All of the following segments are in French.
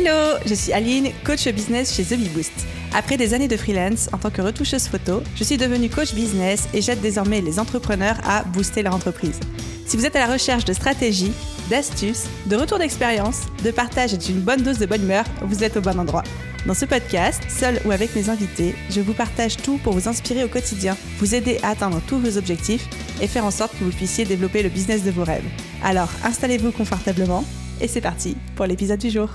Hello, je suis Aline, coach business chez The Bee Boost. Après des années de freelance en tant que retoucheuse photo, je suis devenue coach business et j'aide désormais les entrepreneurs à booster leur entreprise. Si vous êtes à la recherche de stratégies, d'astuces, de retours d'expérience, de partage et d'une bonne dose de bonne humeur, vous êtes au bon endroit. Dans ce podcast, seul ou avec mes invités, je vous partage tout pour vous inspirer au quotidien, vous aider à atteindre tous vos objectifs et faire en sorte que vous puissiez développer le business de vos rêves. Alors, installez-vous confortablement et c'est parti pour l'épisode du jour.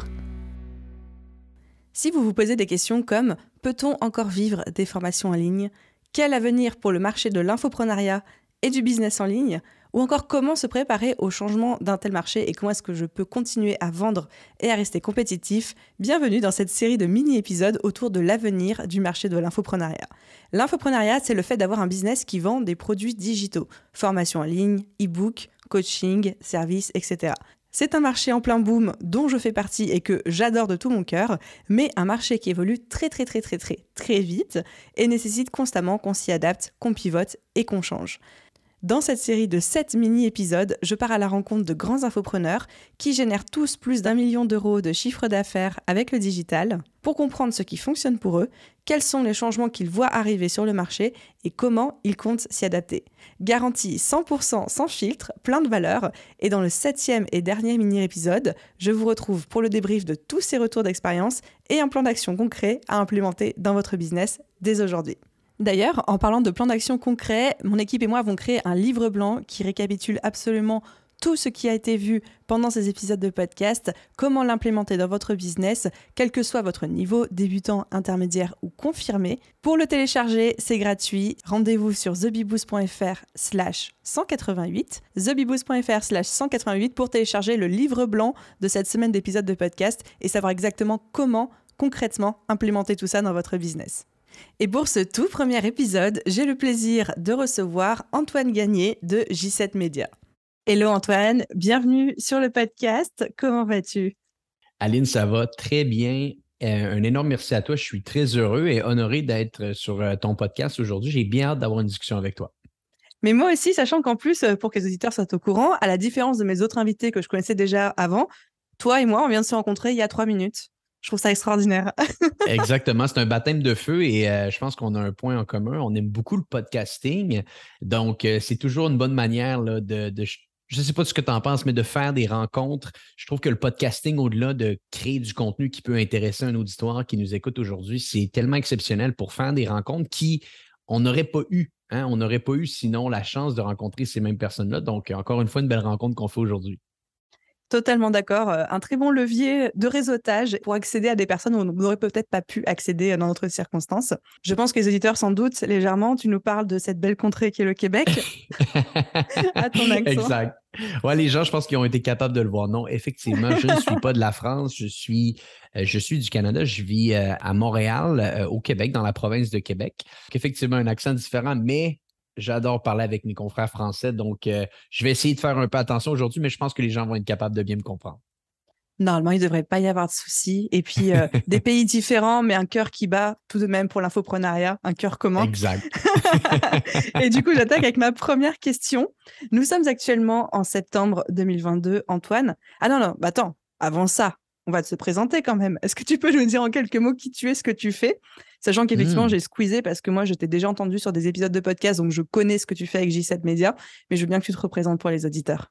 Si vous vous posez des questions comme « Peut-on encore vivre des formations en ligne ? Quel avenir pour le marché de l'infoprenariat et du business en ligne ? Ou encore comment se préparer au changement d'un tel marché et comment est-ce que je peux continuer à vendre et à rester compétitif ? Bienvenue dans cette série de mini-épisodes autour de l'avenir du marché de l'infoprenariat. L'infoprenariat, c'est le fait d'avoir un business qui vend des produits digitaux, formation en ligne, e-book, coaching, services, etc. C'est un marché en plein boom dont je fais partie et que j'adore de tout mon cœur, mais un marché qui évolue très vite et nécessite constamment qu'on s'y adapte, qu'on pivote et qu'on change. Dans cette série de 7 mini-épisodes, je pars à la rencontre de grands infopreneurs qui génèrent tous plus d'1 million d'euros de chiffre d'affaires avec le digital pour comprendre ce qui fonctionne pour eux, quels sont les changements qu'ils voient arriver sur le marché et comment ils comptent s'y adapter. Garantie 100% sans filtre, plein de valeur. Et dans le 7e et dernier mini-épisode, je vous retrouve pour le débrief de tous ces retours d'expérience et un plan d'action concret à implémenter dans votre business dès aujourd'hui. D'ailleurs, en parlant de plan d'action concret, mon équipe et moi avons créé un livre blanc qui récapitule absolument tout ce qui a été vu pendant ces épisodes de podcast, comment l'implémenter dans votre business, quel que soit votre niveau, débutant, intermédiaire ou confirmé. Pour le télécharger, c'est gratuit. Rendez-vous sur thebeboost.fr/188, thebeboost.fr/188 pour télécharger le livre blanc de cette semaine d'épisodes de podcast et savoir exactement comment, concrètement, implémenter tout ça dans votre business. Et pour ce tout premier épisode, j'ai le plaisir de recevoir Antoine Gagné de J7 Media. Hello Antoine, bienvenue sur le podcast. Comment vas-tu? Aline, ça va très bien. Un énorme merci à toi. Je suis très heureux et honoré d'être sur ton podcast aujourd'hui. J'ai bien hâte d'avoir une discussion avec toi. Mais moi aussi, sachant qu'en plus, pour que les auditeurs soient au courant, à la différence de mes autres invités que je connaissais déjà avant, toi et moi, on vient de se rencontrer il y a 3 minutes. Je trouve ça extraordinaire. Exactement, c'est un baptême de feu et je pense qu'on a un point en commun. On aime beaucoup le podcasting. Donc, c'est toujours une bonne manière là, je ne sais pas ce que tu en penses, mais de faire des rencontres. Je trouve que le podcasting, au-delà de créer du contenu qui peut intéresser un auditoire qui nous écoute aujourd'hui, c'est tellement exceptionnel pour faire des rencontres on n'aurait pas eu. On n'aurait pas eu sinon la chance de rencontrer ces mêmes personnes-là. Donc, encore une fois, une belle rencontre qu'on fait aujourd'hui. Totalement d'accord. Un très bon levier de réseautage pour accéder à des personnes où on n'aurait peut-être pas pu accéder dans d'autres circonstances. Je pense que les auditeurs s'en doutent légèrement. Tu nous parles de cette belle contrée qui est le Québec. À ton accent. Exact. Ouais, les gens, je pense qu'ils ont été capables de le voir. Non, effectivement, je ne suis pas de la France. Je suis du Canada. Je vis à Montréal, au Québec, dans la province de Québec. Donc, effectivement, un accent différent, mais j'adore parler avec mes confrères français. Donc, je vais essayer de faire un peu attention aujourd'hui, mais je pense que les gens vont être capables de bien me comprendre. Normalement, il ne devrait pas y avoir de soucis. Et puis, des pays différents, mais un cœur qui bat tout de même pour l'infoprenariat, un cœur commun. Exact. Et du coup, j'attaque avec ma première question. Nous sommes actuellement en septembre 2022, Antoine. Ah non, attends, avant ça, on va te présenter quand même. Est-ce que tu peux nous dire en quelques mots qui tu es, ce que tu fais ? Sachant qu'effectivement, j'ai squeezé parce que moi, je t'ai déjà entendu sur des épisodes de podcast, donc je connais ce que tu fais avec J7 Media, mais je veux bien que tu te représentes pour les auditeurs.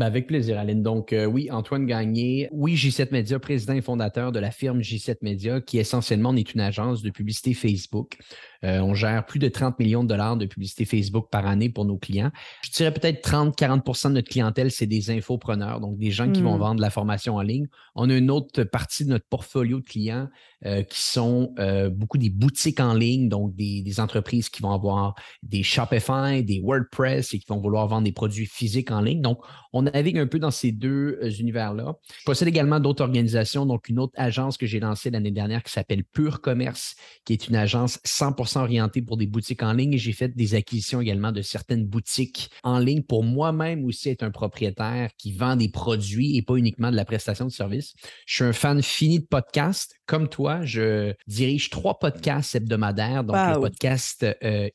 Avec plaisir, Aline. Donc, oui, Antoine Gagné. Oui, J7 Media, président et fondateur de la firme J7 Media, qui essentiellement est une agence de publicité Facebook. On gère plus de 30 millions de dollars de publicité Facebook par année pour nos clients. Je dirais peut-être 30-40% de notre clientèle, c'est des infopreneurs, donc des gens qui vont vendre de la formation en ligne. On a une autre partie de notre portfolio de clients qui sont beaucoup des boutiques en ligne, donc des entreprises qui vont avoir des Shopify, des WordPress et qui vont vouloir vendre des produits physiques en ligne. Donc, on navigue un peu dans ces deux univers-là. Je possède également d'autres organisations, donc une autre agence que j'ai lancée l'année dernière qui s'appelle Pure Commerce, qui est une agence 100% orientée pour des boutiques en ligne. Et j'ai fait des acquisitions également de certaines boutiques en ligne pour moi-même aussi être un propriétaire qui vend des produits et pas uniquement de la prestation de service. Je suis un fan fini de podcast, comme toi, je dirige 3 podcasts hebdomadaires, donc le Waouh! podcast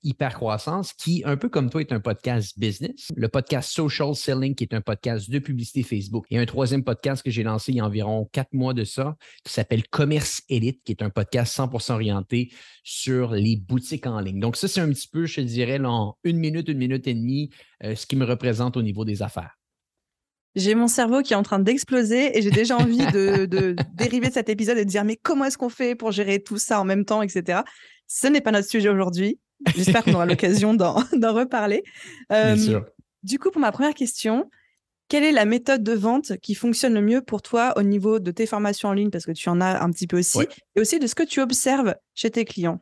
Hypercroissance, qui, un peu comme toi, est un podcast business, le podcast Social Selling, qui est un podcast de publicité Facebook, et un troisième podcast que j'ai lancé il y a environ 4 mois de ça, qui s'appelle Commerce Élite, qui est un podcast 100% orienté sur les boutiques en ligne. Donc ça, c'est un petit peu, je te dirais, là, en une minute et demie, ce qui me représente au niveau des affaires. J'ai mon cerveau qui est en train d'exploser et j'ai déjà envie de dériver de cet épisode et de dire mais comment est-ce qu'on fait pour gérer tout ça en même temps, etc. Ce n'est pas notre sujet aujourd'hui. J'espère qu'on aura l'occasion d'en reparler. Bien sûr. Du coup, pour ma première question, quelle est la méthode de vente qui fonctionne le mieux pour toi au niveau de tes formations en ligne, parce que tu en as un petit peu aussi, Ouais. et aussi de ce que tu observes chez tes clients?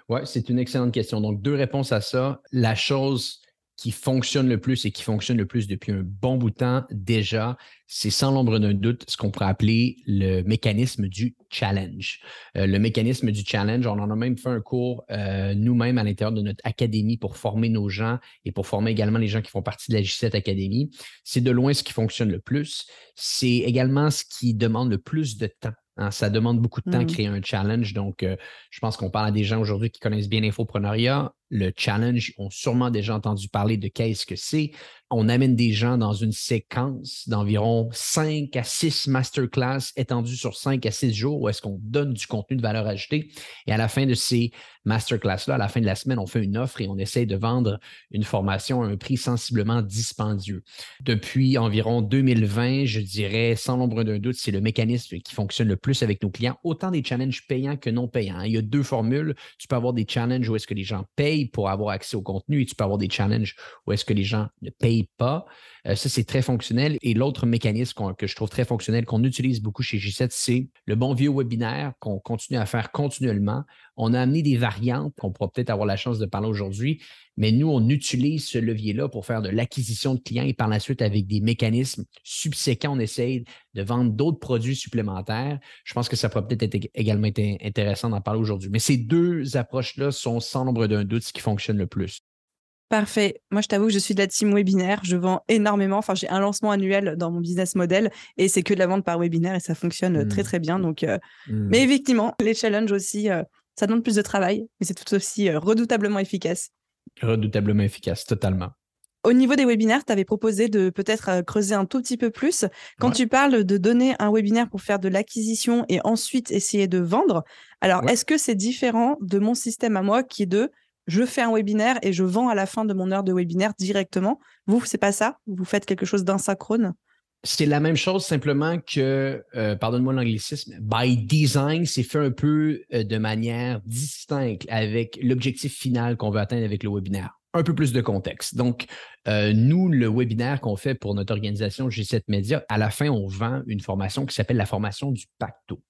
Oui, c'est une excellente question. Donc, 2 réponses à ça. La chose qui fonctionne le plus et qui fonctionne le plus depuis un bon bout de temps déjà, c'est sans l'ombre d'un doute ce qu'on pourrait appeler le mécanisme du challenge. Le mécanisme du challenge, on en a même fait un cours nous-mêmes à l'intérieur de notre académie pour former nos gens et pour former également les gens qui font partie de la J7 Academy. C'est de loin ce qui fonctionne le plus. C'est également ce qui demande le plus de temps. Hein, ça demande beaucoup de temps à créer un challenge. Donc, je pense qu'on parle à des gens aujourd'hui qui connaissent bien l'infoprenariat. Le challenge, ont sûrement déjà entendu parler de qu'est-ce que c'est. On amène des gens dans une séquence d'environ 5 à 6 masterclass étendues sur 5 à 6 jours où est-ce qu'on donne du contenu de valeur ajoutée. Et à la fin de ces masterclass-là, à la fin de la semaine, on fait une offre et on essaie de vendre une formation à un prix sensiblement dispendieux. Depuis environ 2020, je dirais, sans l'ombre d'un doute, c'est le mécanisme qui fonctionne le plus avec nos clients, autant des challenges payants que non payants. Il y a 2 formules. Tu peux avoir des challenges où est-ce que les gens payent pour avoir accès au contenu et tu peux avoir des challenges où est-ce que les gens ne payent pas. Ça, c'est très fonctionnel. Et l'autre mécanisme que je trouve très fonctionnel, qu'on utilise beaucoup chez J7, c'est le bon vieux webinaire qu'on continue à faire continuellement. On a amené des variantes qu'on pourra peut-être avoir la chance de parler aujourd'hui, mais nous, on utilise ce levier-là pour faire de l'acquisition de clients et par la suite, avec des mécanismes subséquents, on essaye de vendre d'autres produits supplémentaires. Je pense que ça pourrait peut-être être également intéressant d'en parler aujourd'hui. Mais ces 2 approches-là sont sans l'ombre d'un doute ce qui fonctionne le plus. Parfait. Moi, je t'avoue que je suis de la team webinaire. Je vends énormément. Enfin, j'ai un lancement annuel dans mon business model et c'est que de la vente par webinaire et ça fonctionne très, très bien. Donc, Mais effectivement, les challenges aussi, ça demande plus de travail, mais c'est tout aussi redoutablement efficace. Redoutablement efficace, totalement. Au niveau des webinaires, tu avais proposé de peut-être creuser un tout petit peu plus. Quand tu parles de donner un webinaire pour faire de l'acquisition et ensuite essayer de vendre, alors est-ce que c'est différent de mon système à moi qui est de je fais un webinaire et je vends à la fin de mon heure de webinaire directement? Vous, c'est pas ça? Vous faites quelque chose d'asynchrone? C'est la même chose, simplement que, pardonne-moi l'anglicisme, by design, c'est fait un peu de manière distincte avec l'objectif final qu'on veut atteindre avec le webinaire. Un peu plus de contexte. Donc, nous, le webinaire qu'on fait pour notre organisation J7 Media, à la fin, on vend une formation qui s'appelle la formation du Pacto.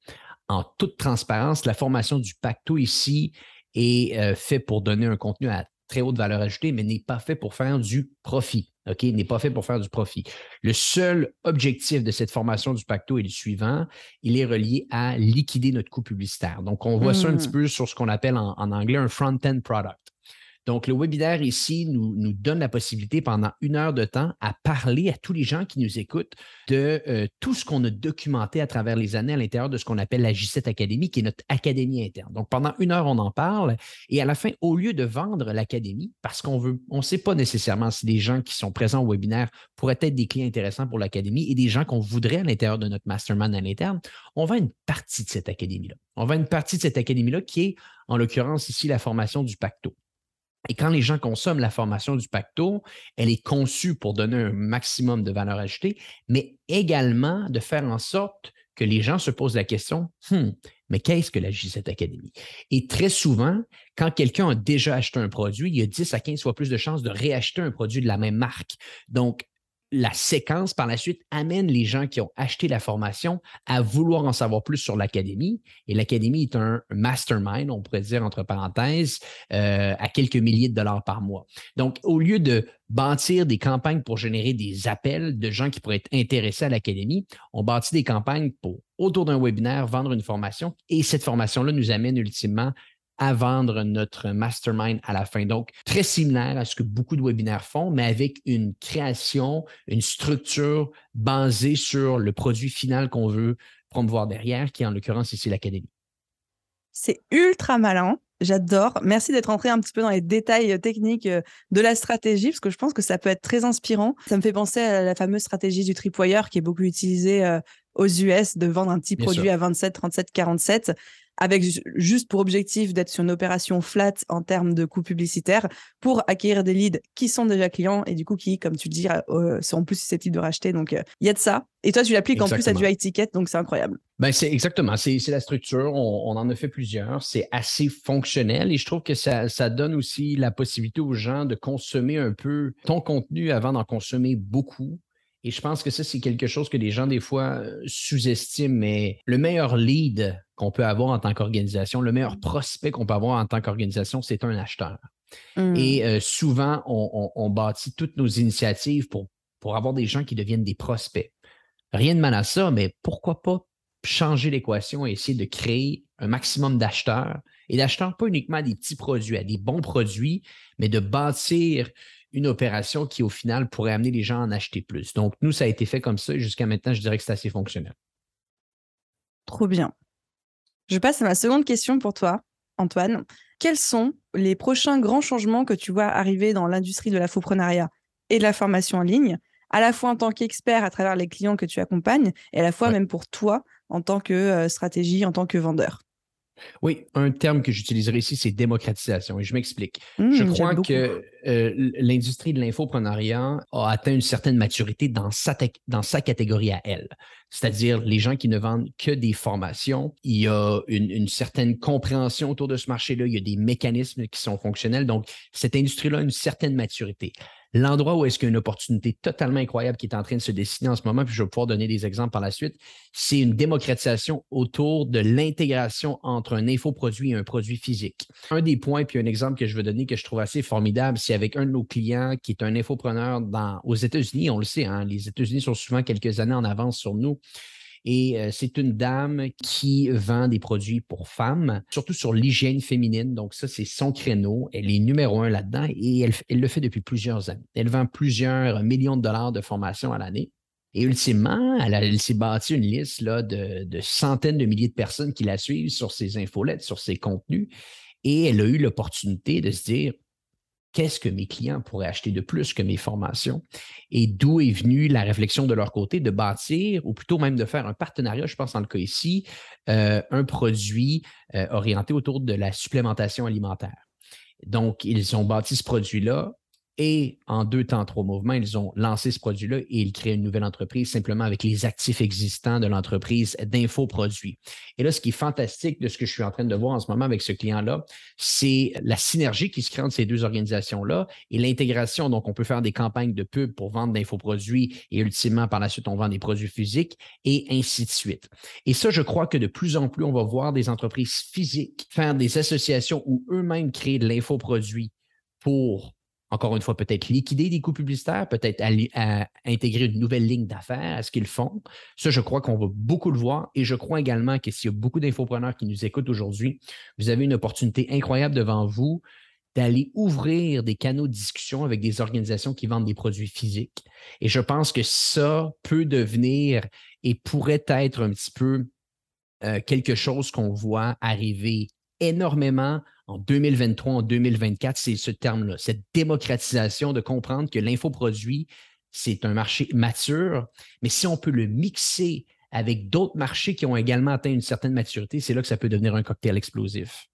En toute transparence, la formation du Pacto ici est fait pour donner un contenu à très haute valeur ajoutée, mais n'est pas fait pour faire du profit. OK? N'est pas fait pour faire du profit. Le seul objectif de cette formation du Pacto est le suivant. Il est relié à liquider notre coût publicitaire. Donc, on voit ça un petit peu sur ce qu'on appelle en anglais un front-end product. Donc, le webinaire ici nous donne la possibilité pendant 1 heure de temps à parler à tous les gens qui nous écoutent de tout ce qu'on a documenté à travers les années à l'intérieur de ce qu'on appelle la J7 Academy, qui est notre académie interne. Donc, pendant 1 heure, on en parle et à la fin, au lieu de vendre l'académie, parce qu'on ne sait pas nécessairement si les gens qui sont présents au webinaire pourraient être des clients intéressants pour l'académie et des gens qu'on voudrait à l'intérieur de notre mastermind à l'interne, on vend une partie de cette académie-là. On vend une partie de cette académie-là qui est, en l'occurrence ici, la formation du Pacto. Et quand les gens consomment la formation du Pacto, elle est conçue pour donner un maximum de valeur ajoutée, mais également de faire en sorte que les gens se posent la question, mais qu'est-ce que la J7 Academy? Et très souvent, quand quelqu'un a déjà acheté un produit, il y a 10 à 15 fois plus de chances de réacheter un produit de la même marque. Donc, la séquence, par la suite, amène les gens qui ont acheté la formation à vouloir en savoir plus sur l'académie. Et l'académie est un mastermind, on pourrait dire entre parenthèses, à quelques milliers de dollars par mois. Donc, au lieu de bâtir des campagnes pour générer des appels de gens qui pourraient être intéressés à l'académie, on bâtit des campagnes pour, autour d'un webinaire, vendre une formation. Et cette formation-là nous amène ultimement à vendre notre mastermind à la fin. Donc, très similaire à ce que beaucoup de webinaires font, mais avec une création, une structure basée sur le produit final qu'on veut promouvoir derrière, qui est en l'occurrence ici l'Académie. C'est ultra malin. J'adore. Merci d'être entré un petit peu dans les détails techniques de la stratégie, parce que je pense que ça peut être très inspirant. Ça me fait penser à la fameuse stratégie du tripwire qui est beaucoup utilisée aux US, de vendre un petit Bien produit sûr. à 27, 37, 47, avec juste pour objectif d'être sur une opération flat en termes de coûts publicitaires pour acquérir des leads qui sont déjà clients et du coup qui, comme tu le dis, seront plus susceptibles de racheter. Donc, il y a de ça. Et toi, tu l'appliques en plus à du Exactement. high ticket, donc c'est incroyable. Ben c'est exactement, c'est la structure. On en a fait plusieurs. C'est assez fonctionnel et je trouve que ça donne aussi la possibilité aux gens de consommer un peu ton contenu avant d'en consommer beaucoup. Et je pense que ça, c'est quelque chose que les gens, des fois, sous-estiment. Mais le meilleur lead qu'on peut avoir en tant qu'organisation, le meilleur prospect qu'on peut avoir en tant qu'organisation, c'est un acheteur. Hmm. Et souvent, on bâtit toutes nos initiatives pour avoir des gens qui deviennent des prospects. Rien de mal à ça, mais pourquoi pas changer l'équation et essayer de créer un maximum d'acheteurs et d'acheteurs pas uniquement à des petits produits, à des bons produits, mais de bâtir une opération qui, au final, pourrait amener les gens à en acheter plus. Donc, nous, ça a été fait comme ça et jusqu'à maintenant, je dirais que c'est assez fonctionnel. Trop bien. Je passe à ma seconde question pour toi, Antoine. Quels sont les prochains grands changements que tu vois arriver dans l'industrie de l'infoprenariat et de la formation en ligne, à la fois en tant qu'expert à travers les clients que tu accompagnes et à la fois Ouais. même pour toi en tant que stratégie, en tant que vendeur? Oui, un terme que j'utiliserai ici, c'est démocratisation. Et je m'explique. Je J'aime crois beaucoup. que l'industrie de l'infoprenariat a atteint une certaine maturité dans sa catégorie à elle. C'est-à-dire les gens qui ne vendent que des formations. Il y a une certaine compréhension autour de ce marché-là. Il y a des mécanismes qui sont fonctionnels. Donc, cette industrie-là a une certaine maturité. L'endroit où est-ce qu'il y a une opportunité totalement incroyable qui est en train de se dessiner en ce moment, puis je vais pouvoir donner des exemples par la suite, c'est une démocratisation autour de l'intégration entre un infoproduit et un produit physique. Un des points, puis un exemple que je veux donner que je trouve assez formidable, c'est avec un de nos clients qui est un infopreneur aux États-Unis. On le sait, hein, les États-Unis sont souvent quelques années en avance sur nous. Et c'est une dame qui vend des produits pour femmes, surtout sur l'hygiène féminine. Donc, ça, c'est son créneau. Elle est numéro un là-dedans et elle le fait depuis plusieurs années. Elle vend plusieurs millions de dollars de formation à l'année. Et ultimement, elle s'est bâtie une liste là, de centaines de milliers de personnes qui la suivent sur ses infolettes, sur ses contenus. Et elle a eu l'opportunité de se dire, qu'est-ce que mes clients pourraient acheter de plus que mes formations et d'où est venue la réflexion de leur côté de bâtir ou plutôt même de faire un partenariat, je pense dans le cas ici, un produit orienté autour de la supplémentation alimentaire. Donc, ils ont bâti ce produit-là et en 2 temps, 3 mouvements, ils ont lancé ce produit-là et ils créent une nouvelle entreprise simplement avec les actifs existants de l'entreprise d'infoproduits. Et là, ce qui est fantastique de ce que je suis en train de voir en ce moment avec ce client-là, c'est la synergie qui se crée entre ces deux organisations-là et l'intégration. Donc, on peut faire des campagnes de pub pour vendre d'infoproduits et ultimement, par la suite, on vend des produits physiques et ainsi de suite. Et ça, je crois que de plus en plus, on va voir des entreprises physiques faire des associations ou eux-mêmes créer de l'infoproduit pour, encore une fois, peut-être liquider des coûts publicitaires, peut-être à intégrer une nouvelle ligne d'affaires à ce qu'ils font. Ça, je crois qu'on va beaucoup le voir et je crois également que s'il y a beaucoup d'infopreneurs qui nous écoutent aujourd'hui, vous avez une opportunité incroyable devant vous d'aller ouvrir des canaux de discussion avec des organisations qui vendent des produits physiques. Et je pense que ça peut devenir et pourrait être un petit peu quelque chose qu'on voit arriver énormément en 2023, en 2024, c'est ce terme-là, cette démocratisation de comprendre que l'infoproduit, c'est un marché mature, mais si on peut le mixer avec d'autres marchés qui ont également atteint une certaine maturité, c'est là que ça peut devenir un cocktail explosif.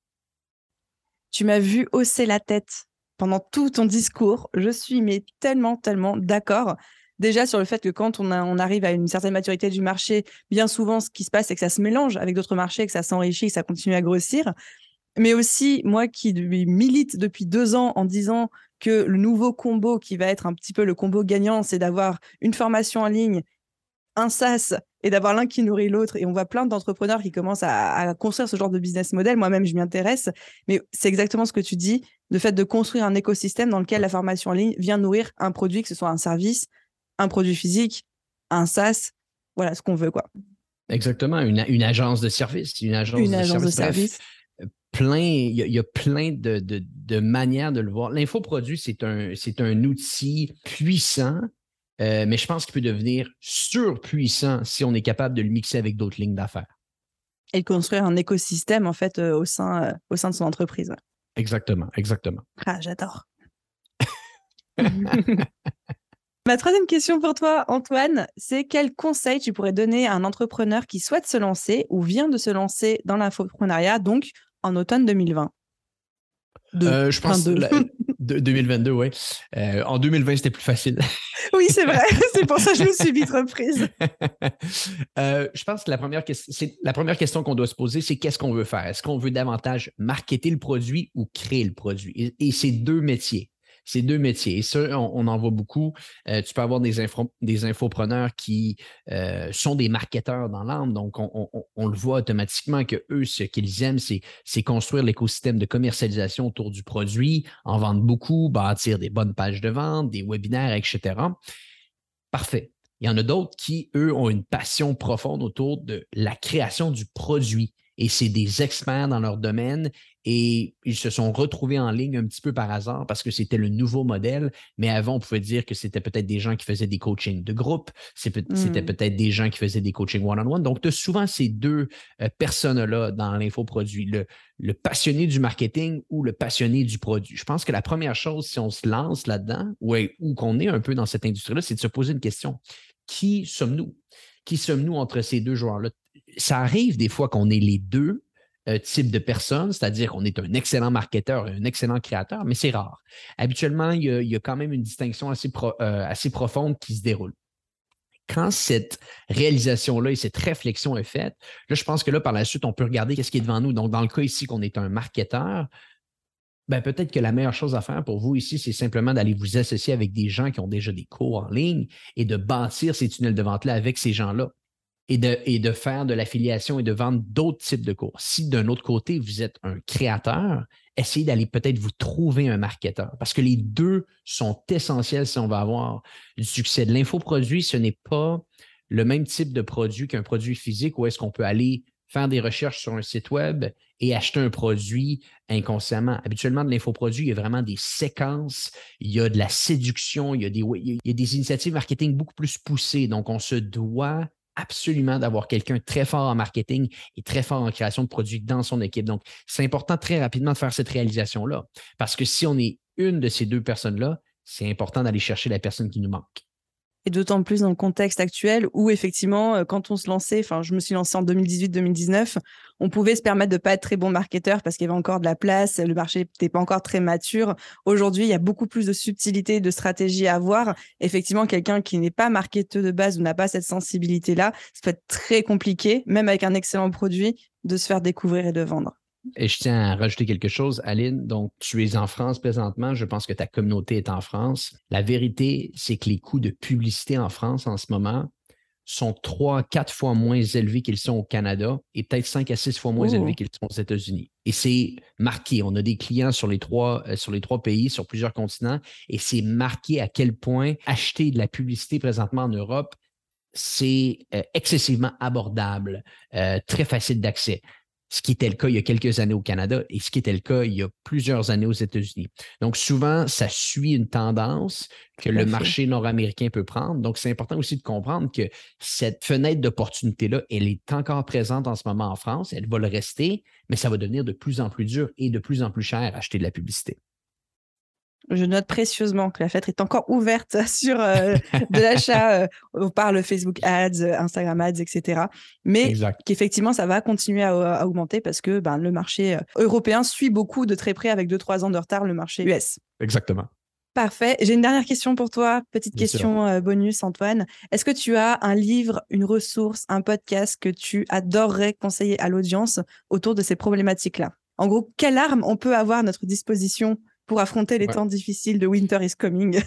Tu m'as vu hausser la tête pendant tout ton discours. Je suis mais tellement, tellement d'accord. Déjà sur le fait que quand on arrive à une certaine maturité du marché, bien souvent, ce qui se passe, c'est que ça se mélange avec d'autres marchés, que ça s'enrichit, que ça continue à grossir. Mais aussi, moi qui milite depuis 2 ans en disant que le nouveau combo qui va être un petit peu le combo gagnant, c'est d'avoir une formation en ligne, un SaaS et d'avoir l'un qui nourrit l'autre. Et on voit plein d'entrepreneurs qui commencent à construire ce genre de business model. Moi-même, je m'y intéresse. Mais c'est exactement ce que tu dis, le fait de construire un écosystème dans lequel la formation en ligne vient nourrir un produit, que ce soit un service, un produit physique, un SaaS, voilà ce qu'on veut, quoi. Exactement, une agence de service, une agence Une de agence de service. Bref, service. il y a plein de manières de le voir. L'infoproduit, c'est un outil puissant mais je pense qu'il peut devenir surpuissant si on est capable de le mixer avec d'autres lignes d'affaires. Et de construire un écosystème, en fait, au sein de son entreprise. Exactement, exactement. Ah, j'adore. Ma troisième question pour toi, Antoine, c'est quel conseil tu pourrais donner à un entrepreneur qui souhaite se lancer ou vient de se lancer dans l'infopreneuriat, donc en automne 2020? Je pense 2022, oui. En 2020, c'était plus facile. Oui, c'est vrai. C'est pour ça que je me suis vite reprise. Je pense que la première question qu'on doit se poser, c'est qu'est-ce qu'on veut faire? Est-ce qu'on veut davantage marketer le produit ou créer le produit? Et c'est deux métiers. C'est deux métiers. Et ça, on en voit beaucoup. Tu peux avoir des infopreneurs qui sont des marketeurs dans l'âme. Donc, on le voit automatiquement que eux, ce qu'ils aiment, c'est construire l'écosystème de commercialisation autour du produit, en vendre beaucoup, bâtir des bonnes pages de vente, des webinaires, etc. Parfait. Il y en a d'autres qui, eux, ont une passion profonde autour de la création du produit. Et c'est des experts dans leur domaine et ils se sont retrouvés en ligne un petit peu par hasard parce que c'était le nouveau modèle. Mais avant, on pouvait dire que c'était peut-être des gens qui faisaient des coachings de groupe, c'était peut-être des gens qui faisaient des coachings one-on-one. Donc, tu as souvent ces deux personnes-là dans l'infoproduit, le passionné du marketing ou le passionné du produit. Je pense que la première chose, si on se lance là-dedans ou qu'on est un peu dans cette industrie-là, c'est de se poser une question. Qui sommes-nous? Qui sommes-nous entre ces deux joueurs-là? Ça arrive des fois qu'on est les deux types de personnes, c'est-à-dire qu'on est un excellent marketeur et un excellent créateur, mais c'est rare. Habituellement, il y a quand même une distinction assez profonde qui se déroule. Quand cette réalisation-là et cette réflexion est faite, là, je pense que là, par la suite, on peut regarder qu'est-ce qui est devant nous. Donc, dans le cas ici qu'on est un marketeur, ben, peut-être que la meilleure chose à faire pour vous ici, c'est simplement d'aller vous associer avec des gens qui ont déjà des cours en ligne et de bâtir ces tunnels de vente-là avec ces gens-là et de faire de l'affiliation et de vendre d'autres types de cours. Si d'un autre côté, vous êtes un créateur, essayez d'aller peut-être vous trouver un marketeur parce que les deux sont essentiels si on va avoir du succès. De l'infoproduit, ce n'est pas le même type de produit qu'un produit physique où est-ce qu'on peut aller faire des recherches sur un site web et acheter un produit inconsciemment. Habituellement, de l'infoproduit, il y a vraiment des séquences, il y a de la séduction, il y a des initiatives marketing beaucoup plus poussées. Donc, on se doit absolument d'avoir quelqu'un très fort en marketing et très fort en création de produits dans son équipe. Donc, c'est important très rapidement de faire cette réalisation-là parce que si on est une de ces deux personnes-là, c'est important d'aller chercher la personne qui nous manque. Et d'autant plus dans le contexte actuel où, effectivement, quand on se lançait, enfin, je me suis lancée en 2018-2019, on pouvait se permettre de ne pas être très bon marketeur parce qu'il y avait encore de la place, le marché n'était pas encore très mature. Aujourd'hui, il y a beaucoup plus de subtilité, de stratégie à avoir. Effectivement, quelqu'un qui n'est pas marketeur de base ou n'a pas cette sensibilité-là, ça peut être très compliqué, même avec un excellent produit, de se faire découvrir et de vendre. Et je tiens à rajouter quelque chose, Aline. Donc, tu es en France présentement. Je pense que ta communauté est en France. La vérité, c'est que les coûts de publicité en France en ce moment sont 3-4 fois moins élevés qu'ils sont au Canada et peut-être 5 à 6 fois moins élevés qu'ils sont aux États-Unis. Et c'est marqué. On a des clients sur les trois pays, sur plusieurs continents, et c'est marqué à quel point acheter de la publicité présentement en Europe, c'est excessivement abordable, très facile d'accès. Ce qui était le cas il y a quelques années au Canada et ce qui était le cas il y a plusieurs années aux États-Unis. Donc, souvent, ça suit une tendance que le marché nord-américain peut prendre. Donc, c'est important aussi de comprendre que cette fenêtre d'opportunité-là, elle est encore présente en ce moment en France. Elle va le rester, mais ça va devenir de plus en plus dur et de plus en plus cher à acheter de la publicité. Je note précieusement que la fenêtre est encore ouverte sur de l'achat par le Facebook Ads, Instagram Ads, etc. Mais qu'effectivement, ça va continuer à augmenter parce que le marché européen suit beaucoup de très près avec 2-3 ans de retard le marché US. Exactement. Parfait. J'ai une dernière question pour toi. Petite question bonus, Antoine. Est-ce que tu as un livre, une ressource, un podcast que tu adorerais conseiller à l'audience autour de ces problématiques-là? En gros, quelle arme on peut avoir à notre disposition pour affronter les temps difficiles de Winter is Coming?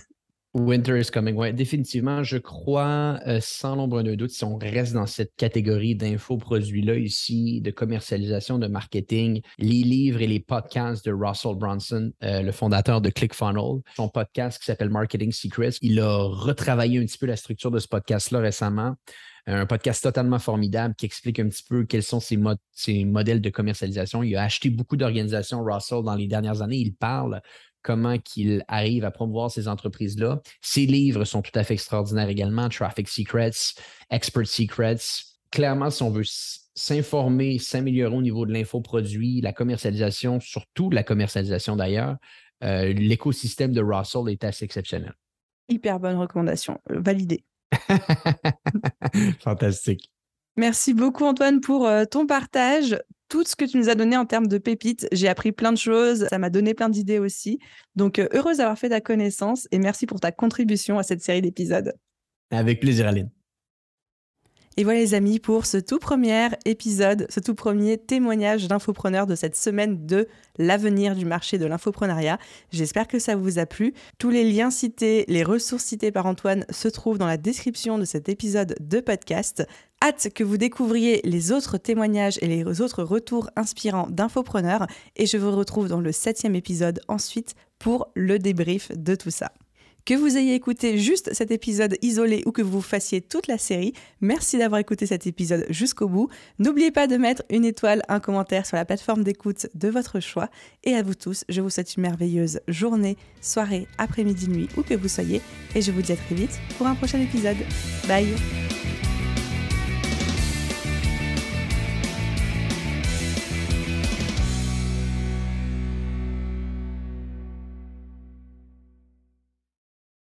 Winter is Coming, oui, définitivement. Je crois, sans l'ombre d'un doute, si on reste dans cette catégorie d'infoproduits-là ici, de commercialisation, de marketing, les livres et les podcasts de Russell Brunson, le fondateur de ClickFunnels, son podcast qui s'appelle Marketing Secrets, il a retravaillé un petit peu la structure de ce podcast-là récemment. Un podcast totalement formidable qui explique un petit peu quels sont ses modèles de commercialisation. Il a acheté beaucoup d'organisations, Russell, dans les dernières années. Il parle comment qu'il arrive à promouvoir ces entreprises-là. Ses livres sont tout à fait extraordinaires également. Traffic Secrets, Expert Secrets. Clairement, si on veut s'informer, s'améliorer au niveau de l'infoproduit, la commercialisation, surtout la commercialisation d'ailleurs, l'écosystème de Russell est assez exceptionnel. Hyper bonne recommandation, validée. Fantastique. Merci beaucoup Antoine pour ton partage, tout ce que tu nous as donné en termes de pépites. J'ai appris plein de choses, ça m'a donné plein d'idées aussi. Donc heureuse d'avoir fait ta connaissance et merci pour ta contribution à cette série d'épisodes. Avec plaisir, Aline. Et voilà les amis pour ce tout premier épisode, ce tout premier témoignage d'infopreneur de cette semaine de l'avenir du marché de l'infoprenariat. J'espère que ça vous a plu. Tous les liens cités, les ressources citées par Antoine se trouvent dans la description de cet épisode de podcast. Hâte que vous découvriez les autres témoignages et les autres retours inspirants d'infopreneurs et je vous retrouve dans le 7e épisode ensuite pour le débrief de tout ça. Que vous ayez écouté juste cet épisode isolé ou que vous fassiez toute la série, merci d'avoir écouté cet épisode jusqu'au bout. N'oubliez pas de mettre une étoile, un commentaire sur la plateforme d'écoute de votre choix. Et à vous tous, je vous souhaite une merveilleuse journée, soirée, après-midi, nuit, où que vous soyez. Et je vous dis à très vite pour un prochain épisode. Bye!